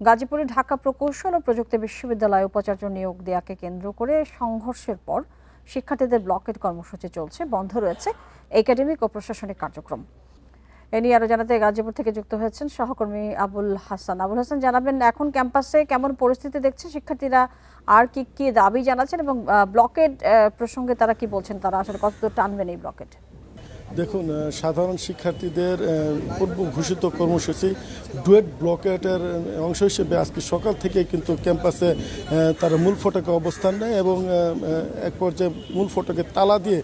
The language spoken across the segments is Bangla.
গাজীপুরে ঢাকা প্রকৌশল ও প্রযুক্তি বিশ্ববিদ্যালয়ে উপাচার্য নিয়োগ দেয়াকে কেন্দ্র করে সংঘর্ষের পর শিক্ষার্থীদের ব্লকেট কর্মসূচি চলছে। বন্ধ রয়েছে একাডেমিক ও প্রশাসনিক কার্যক্রম। এ নিয়ে আরো জানাতে গাজীপুর থেকে যুক্ত হয়েছেন সহকর্মী আবুল হাসান। জানাবেন, এখন ক্যাম্পাসে কেমন পরিস্থিতি দেখছে শিক্ষার্থীরা, আর কি কি দাবি জানাচ্ছেন এবং ব্লকেট প্রসঙ্গে তারা কি বলছেন, তারা আসলে কতদূর টানবেন এই ব্লকেট? দেখুন, সাধারণ শিক্ষার্থীদের পূর্ব ঘোষিত কর্মসূচি ডুয়েট ব্লকেটের অংশ হিসেবে আজকে সকাল থেকে কিন্তু ক্যাম্পাসে তারা মূল ফটকে অবস্থান নেয় এবং এক পর্যায়ে মূল ফটকে তালা দিয়ে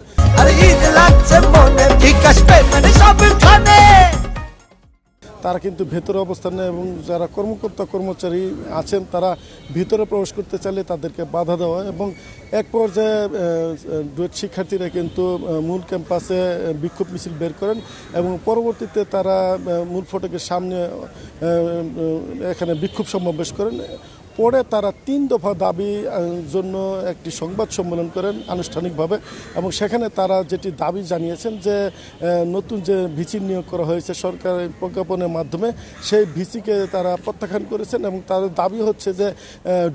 তারা কিন্তু ভেতরে অবস্থান নেয় এবং যারা কর্মকর্তা কর্মচারী আছেন তারা ভিতরে প্রবেশ করতে চাইলে তাদেরকে বাধা দেওয়া হয় এবং এক পর্যায়ে ডুয়েট শিক্ষার্থীরা কিন্তু মূল ক্যাম্পাসে বিক্ষোভ মিছিল বের করেন এবং পরবর্তীতে তারা মূল ফটকের সামনে এখানে বিক্ষোভ সমাবেশ করেন। পরে তারা 3 দফা দাবির জন্য একটি সংবাদ সম্মেলন করেন আনুষ্ঠানিকভাবে এবং সেখানে তারা যেটি দাবি জানিয়েছেন যে নতুন যে ভিসি নিয়োগ করা হয়েছে সরকারের প্রজ্ঞাপনের মাধ্যমে, সেই ভিসিকে তারা প্রত্যাখ্যান করেছেন এবং তাদের দাবি হচ্ছে যে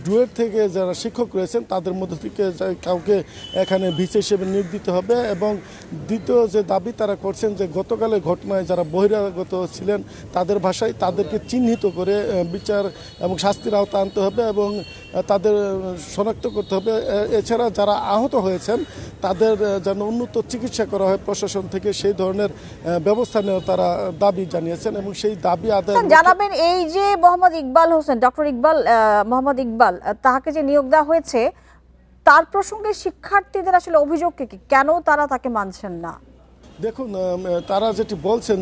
ডুয়েট থেকে যারা শিক্ষক রয়েছেন তাদের মধ্যে থেকে কাউকে এখানে ভিসি হিসেবে নিয়োগ দিতে হবে। এবং দ্বিতীয় যে দাবি তারা করছেন যে গতকালের ঘটনায় যারা বহিরাগত ছিলেন তাদের ভাষায় তাদেরকে চিহ্নিত করে বিচার এবং শাস্তির আওতা আনতে হবে এবং তাদের শনাক্ত করতে হবে। এছাড়া যারা আহত হয়েছেন তাদের যেন উন্নত চিকিৎসা করা হয় প্রশাসন থেকে, সেই ধরনের ব্যবস্থা নেওয়া তারা দাবি জানিয়েছেন এবং সেই দাবি আদায়। জানাবেন, এই যে ডক্টর মোহাম্মদ ইকবাল তাকে যে নিয়োগ দেওয়া হয়েছে তার প্রসঙ্গে শিক্ষার্থীদের আসলে অভিযোগ কি, কেন তারা তাকে মানছেন না? দেখুন, তারা যেটি বলছেন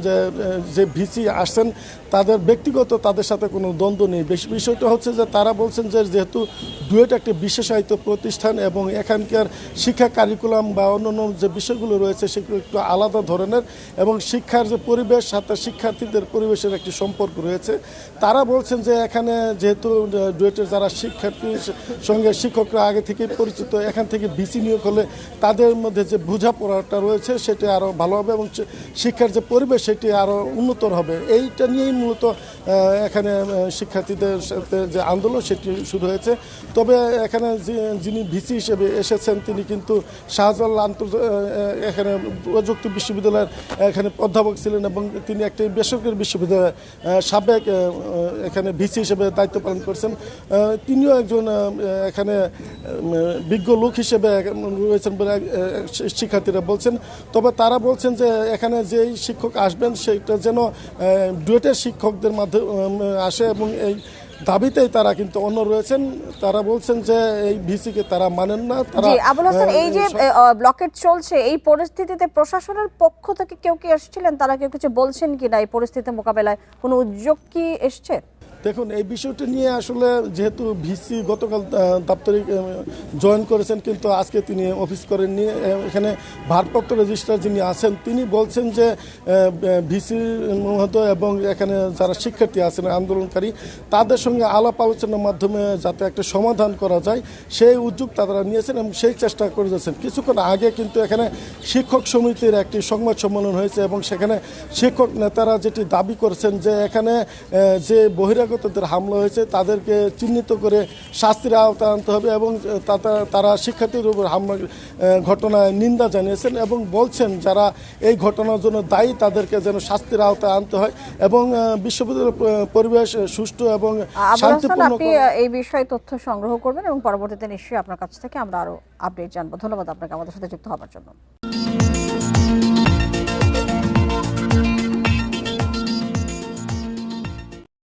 যে ভিসি আসছেন তাদের ব্যক্তিগত তাদের সাথে কোনো দ্বন্দ্ব নেই। বিষয়টা হচ্ছে যে তারা বলছেন যে যেহেতু ডুয়েট একটি বিশেষায়িত প্রতিষ্ঠান এবং এখানকার শিক্ষা কারিকুলাম বা অন্যান্য যে বিষয়গুলো রয়েছে সেগুলো একটু আলাদা ধরনের এবং শিক্ষার যে পরিবেশ সাথে শিক্ষার্থীদের পরিবেশের একটি সম্পর্ক রয়েছে। তারা বলছেন যে এখানে যেহেতু ডুয়েটের যারা শিক্ষার্থীর সঙ্গে শিক্ষকরা আগে থেকে পরিচিত, এখান থেকে ভিসি নিয়োগ হলে তাদের মধ্যে যে বোঝাপড়াটা রয়েছে সেটা আরও ভালো হবে এবং শিক্ষার যে পরিবেশ সেটি আরও উন্নতর হবে। এইটা নিয়েই মূলত এখানে শিক্ষার্থীদের সাথে যে আন্দোলন সেটি শুরু হয়েছে। তবে এখানে যিনি ভিসি হিসেবে এসেছেন তিনি কিন্তু শাহজালাল এখানে প্রযুক্তি বিশ্ববিদ্যালয়ের এখানে অধ্যাপক ছিলেন এবং তিনি একটি বেসরকারি বিশ্ববিদ্যালয়ের সাবেক এখানে ভিসি হিসেবে দায়িত্ব পালন করছেন। তিনিও একজন এখানে বিজ্ঞ লোক হিসেবে রয়েছেন বলে শিক্ষার্থীরা বলছেন। তবে তারা বলছেন যে এখানে যেই শিক্ষক আসবেন সেটা যেন ডুয়েটের শিক্ষকদের মাধ্যমে আসে এবং এই দাবিতেই তারা কিন্তু অন্য রয়েছেন। তারা বলছেন যে এই ভিসিকে তারা মানেন না। তারা আবুল হাসান, এই যে ব্লকেট চলছে এই পরিস্থিতিতে প্রশাসনের পক্ষ থেকে কেউ কি এসেছিলেন, তারা কেউ কিছু বলছেন কিনা, এই পরিস্থিতি মোকাবেলায় কোনো উদ্যোগ কি এসছে? দেখুন, এই বিষয়টি নিয়ে আসলে যেহেতু ভিসি গতকাল দাপ্তরিক জয়েন করেছেন কিন্তু আজকে তিনি অফিস করেননি, এখানে ভারপ্রাপ্ত রেজিস্ট্রার যিনি আছেন তিনি বলছেন যে ভিসি মহোদয় এবং এখানে যারা শিক্ষার্থী আছেন আন্দোলনকারী তাদের সঙ্গে আলাপ আলোচনার মাধ্যমে যাতে একটা সমাধান করা যায় সেই উদ্যোগ তারা নিয়েছেন এবং সেই চেষ্টা করে যাচ্ছেন। কিছুক্ষণ আগে কিন্তু এখানে শিক্ষক সমিতির একটি সংবাদ সম্মেলন হয়েছে এবং সেখানে শিক্ষক নেতারা যেটি দাবি করেছেন যে এখানে যে বহিরাগতদের হামলা হয়েছে তাদেরকে চিহ্নিত করে শাস্তির আওতা আনতে হবে এবং তারা শিক্ষার্থীর উপর হামলা ঘটনায় নিন্দা জানিয়েছেন এবং বলছেন যারা এই ঘটনার জন্য দায়ী তাদেরকে যেন শাস্তির আওতায় আনতে হয় এবং বিশ্ববিদ্যালয়ের পরিবেশ সুষ্ঠু এবং শান্তিপূর্ণ। আপনি এই বিষয়ে তথ্য সংগ্রহ করবেন এবং পরবর্তীতে নিশ্চয়ই আপনার কাছ থেকে আমরা আরো আপডেট জানবো। ধন্যবাদ আপনাকে আমাদের সাথে যুক্ত হওয়ার জন্য।